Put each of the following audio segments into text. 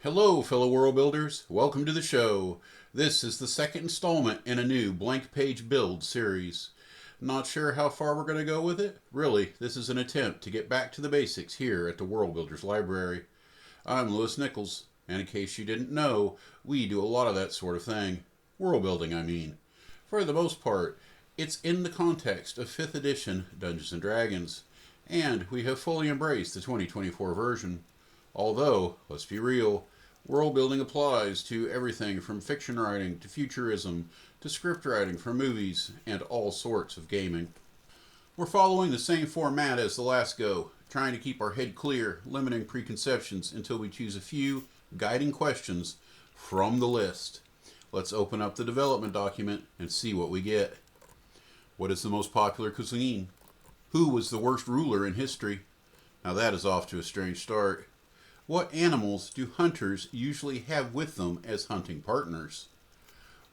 Hello, fellow world builders. Welcome to the show. This is the second installment in a new blank page build series. Not sure how far we're going to go with it? Really, this is an attempt to get back to the basics here at the World Builders Library. I'm Lewis Nichols, and in case you didn't know, we do a lot of that sort of thing. World building, I mean. For the most part, it's in the context of 5th edition Dungeons & Dragons, and we have fully embraced the 2024 version. Although, let's be real, world building applies to everything from fiction writing to futurism to script writing for movies and all sorts of gaming. We're following the same format as the last go, trying to keep our head clear, limiting preconceptions until we choose a few guiding questions from the list. Let's open up the development document and see what we get. What is the most popular cuisine? Who was the worst ruler in history? Now that is off to a strange start. What animals do hunters usually have with them as hunting partners?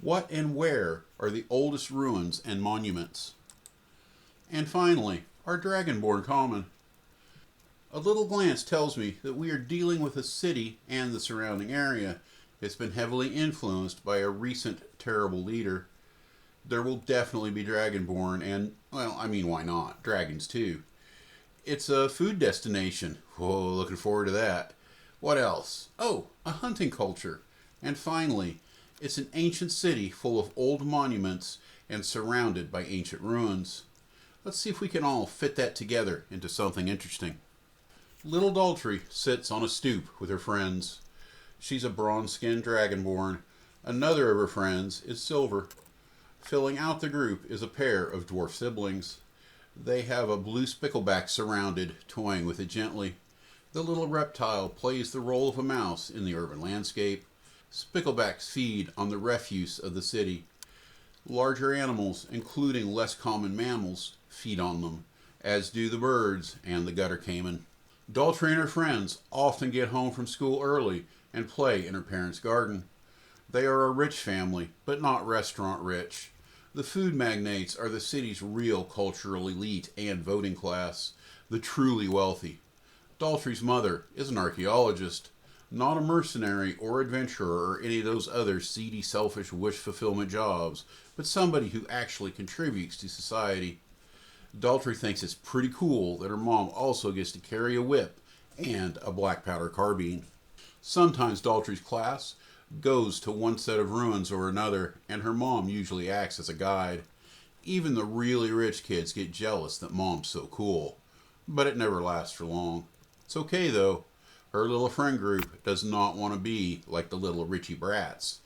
What and where are the oldest ruins and monuments? And finally, are Dragonborn common? A little glance tells me that we are dealing with a city and the surrounding area. It's been heavily influenced by a recent terrible leader. There will definitely be Dragonborn and, well, I mean, why not? Dragons too. It's a food destination. Whoa, looking forward to that. What else? Oh, a hunting culture. And finally, it's an ancient city full of old monuments and surrounded by ancient ruins. Let's see if we can all fit that together into something interesting. Little Daltrey sits on a stoop with her friends. She's a bronze-skinned dragonborn. Another of her friends is Silver. Filling out the group is a pair of dwarf siblings. They have a blue spickleback surrounded, toying with it gently. The little reptile plays the role of a mouse in the urban landscape. Spicklebacks feed on the refuse of the city. Larger animals, including less common mammals, feed on them, as do the birds and the gutter caiman. Daltrey and her friends often get home from school early and play in her parents' garden. They are a rich family, but not restaurant rich. The food magnates are the city's real cultural elite and voting class, the truly wealthy. Daltrey's mother is an archaeologist, not a mercenary or adventurer or any of those other seedy, selfish, wish fulfillment jobs, but somebody who actually contributes to society. Daltrey thinks it's pretty cool that her mom also gets to carry a whip and a black powder carbine. Sometimes Daltrey's class goes to one set of ruins or another, and her mom usually acts as a guide. Even the really rich kids get jealous that mom's so cool, but it never lasts for long. It's okay though. Her little friend group does not want to be like the little Richie brats.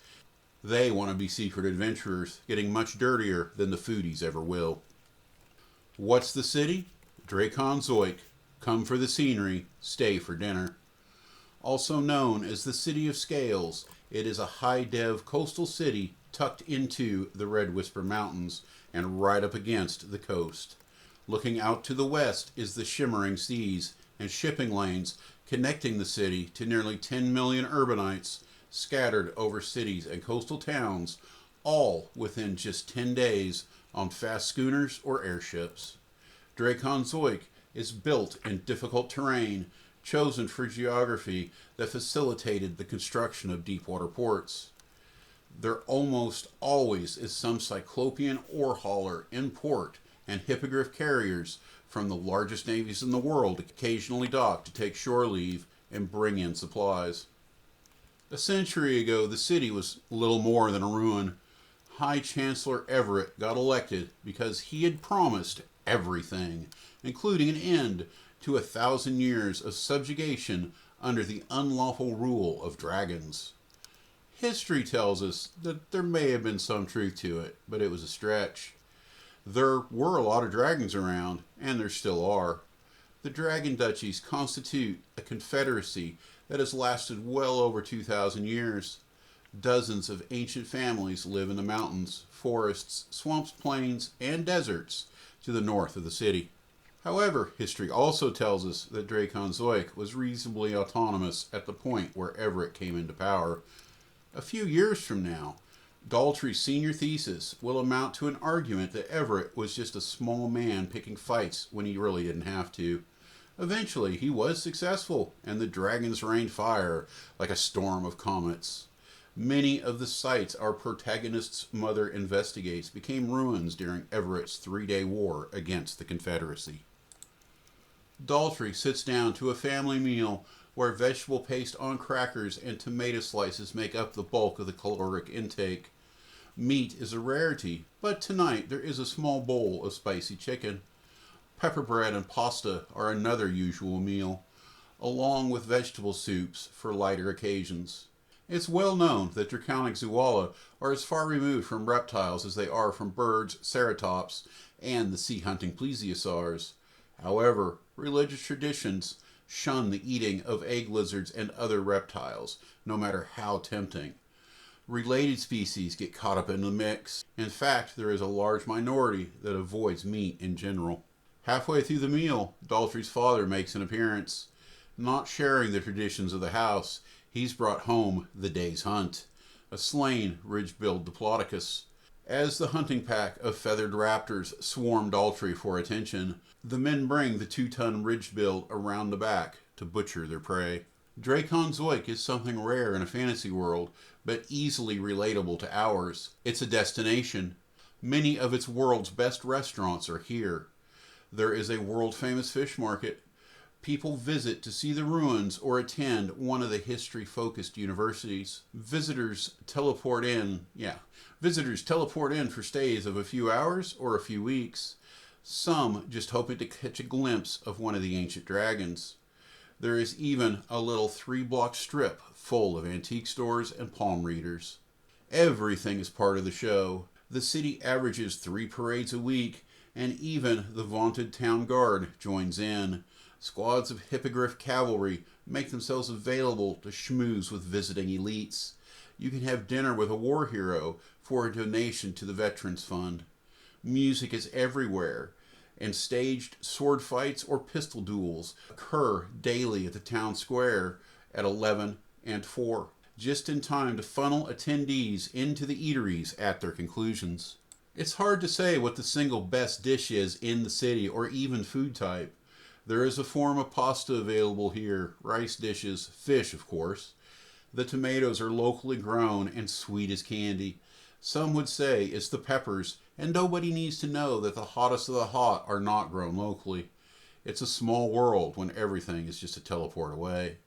They want to be secret adventurers, getting much dirtier than the foodies ever will. What's the city? Drakon Zoic. Come for the scenery, stay for dinner. Also known as the City of Scales, it is a high-dev coastal city tucked into the Red Whisper Mountains and right up against the coast. Looking out to the west is the shimmering seas and shipping lanes connecting the city to nearly 10 million urbanites scattered over cities and coastal towns, all within just 10 days on fast schooners or airships. Drakon Zoic is built in difficult terrain, chosen for geography that facilitated the construction of deep-water ports. There almost always is some cyclopean ore hauler in port, and hippogriff carriers from the largest navies in the world occasionally dock to take shore leave and bring in supplies. A century ago, the city was little more than a ruin. High Chancellor Everett got elected because he had promised everything, including an end to 1,000 years of subjugation under the unlawful rule of dragons. History tells us that there may have been some truth to it, but it was a stretch. There were a lot of dragons around, and there still are. The Dragon Duchies constitute a confederacy that has lasted well over 2,000 years. Dozens of ancient families live in the mountains, forests, swamps, plains, and deserts to the north of the city. However, history also tells us that Drakon Zoic was reasonably autonomous at the point where Everett came into power. A few years from now, Daltrey's senior thesis will amount to an argument that Everett was just a small man picking fights when he really didn't have to. Eventually, he was successful, and the dragons rained fire like a storm of comets. Many of the sites our protagonist's mother investigates became ruins during Everett's 3-day war against the Confederacy. Daltrey sits down to a family meal where vegetable paste on crackers and tomato slices make up the bulk of the caloric intake. Meat is a rarity, but tonight there is a small bowl of spicy chicken. Pepper bread and pasta are another usual meal, along with vegetable soups for lighter occasions. It's well known that draconic zoala are as far removed from reptiles as they are from birds, ceratops, and the sea-hunting plesiosaurs. However, religious traditions shun the eating of egg lizards and other reptiles, no matter how tempting. Related species get caught up in the mix. In fact, there is a large minority that avoids meat in general. Halfway through the meal, Daltrey's father makes an appearance. Not sharing the traditions of the house, he's brought home the day's hunt, a slain ridge-billed diplodocus. As the hunting pack of feathered raptors swarm Daltrey for attention, the men bring the 2-ton ridge-bill around the back to butcher their prey. Dracon Zoic is something rare in a fantasy world, but easily relatable to ours. It's a destination. Many of its world's best restaurants are here. There is a world-famous fish market. People visit to see the ruins or attend one of the history-focused universities. Visitors teleport in for stays of a few hours or a few weeks. Some just hoping to catch a glimpse of one of the ancient dragons. There is even a little 3-block strip full of antique stores and palm readers. Everything is part of the show. The city averages 3 parades a week, and even the vaunted town guard joins in. Squads of hippogriff cavalry make themselves available to schmooze with visiting elites. You can have dinner with a war hero for a donation to the Veterans Fund. Music is everywhere, and staged sword fights or pistol duels occur daily at the town square at 11 and 4, just in time to funnel attendees into the eateries at their conclusions. It's hard to say what the single best dish is in the city or even food type. There is a form of pasta available here, rice dishes, fish of course. The tomatoes are locally grown and sweet as candy. Some would say it's the peppers, and nobody needs to know that the hottest of the hot are not grown locally. It's a small world when everything is just a teleport away.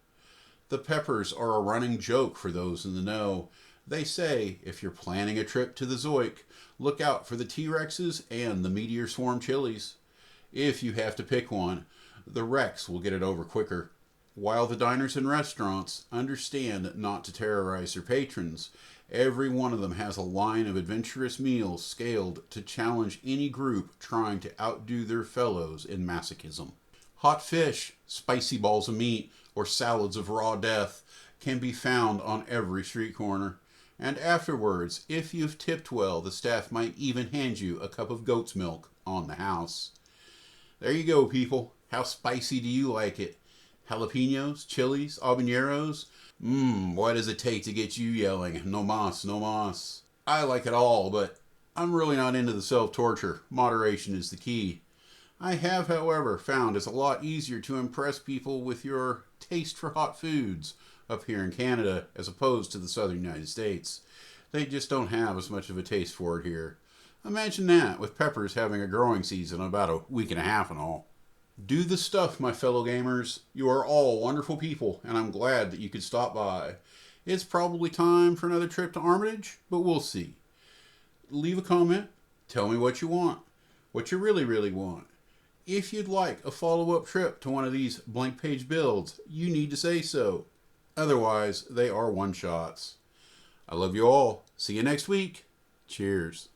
The peppers are a running joke for those in the know. They say, if you're planning a trip to the Zoic, look out for the T-Rexes and the Meteor Swarm chilies. If you have to pick one, the Rex will get it over quicker. While the diners and restaurants understand not to terrorize their patrons, every one of them has a line of adventurous meals scaled to challenge any group trying to outdo their fellows in masochism. Hot fish, spicy balls of meat, or salads of raw death can be found on every street corner. And afterwards, if you've tipped well, the staff might even hand you a cup of goat's milk on the house. There you go, people. How spicy do you like it? Jalapenos, chilies, habaneros? What does it take to get you yelling, no mas, no mas? I like it all, but I'm really not into the self-torture. Moderation is the key. I have, however, found it's a lot easier to impress people with your taste for hot foods up here in Canada as opposed to the southern United States. They just don't have as much of a taste for it here. Imagine that, with peppers having a growing season about a week and a half and all. Do the stuff, my fellow gamers. You are all wonderful people, and I'm glad that you could stop by. It's probably time for another trip to Armitage, but we'll see. Leave a comment. Tell me what you want. What you really, really want. If you'd like a follow-up trip to one of these blank page builds, you need to say so. Otherwise, they are one-shots. I love you all. See you next week. Cheers.